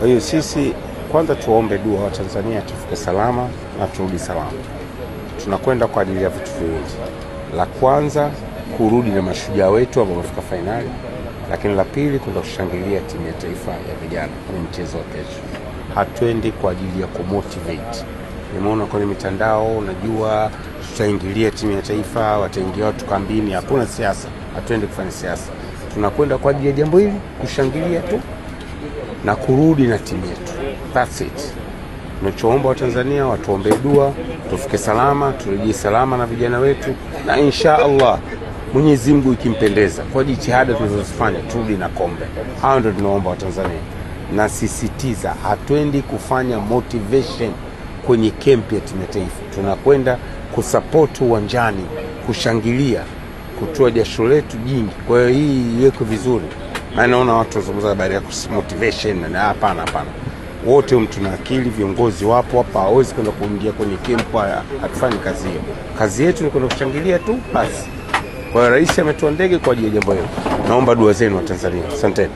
Kwa hiyo sisi kwanza tuombe dua wa Tanzania tufike salama na turudi salama. Tunakwenda kwa ajili ya vitu viwili. La kwanza kurudi na mashujaa wetu ambao wamefika fainali, lakini la pili kwenda kushangilia timu ya taifa ya vijana kwenye mchezo wa kesho. Hatuendi kwa ajili ya kumotivate. Nimeona kwenye mitandao, unajua tutaingilia timu ya taifa, wataingia watu kambini. Hakuna siasa, hatuendi kufanya siasa. Tunakwenda kwa ajili ya jambo hili, kushangilia tu na kurudi na timu yetu. That's it. Tunachoomba wa Tanzania watuombe dua, tufike salama, turejee salama na vijana wetu, na insha Allah Mwenyezi Mungu ikimpendeza, kwa jitihada tunazozifanya turudi na kombe. Hao ndio tunaomba wa Tanzania. Na sisitiza, hatuendi kufanya motivation kwenye camp ya timu ya taifa. Tunakwenda kusupport uwanjani, kushangilia, kutoa jasho letu jingi. Kwa hiyo hii iweke vizuri. Maana naona watu wanazungumza habari ya motivation, na hapana. Wote mtu na akili, viongozi wapo hapa, hawezi kwenda kuingia kwenye camp, hatufanyi kazi hiyo. Kazi yetu ni kwenda kushangilia tu basi. Kwa hiyo rais ametoa ndege kwa ajili ya jambo hilo. Naomba dua zenu wa Tanzania. Asante.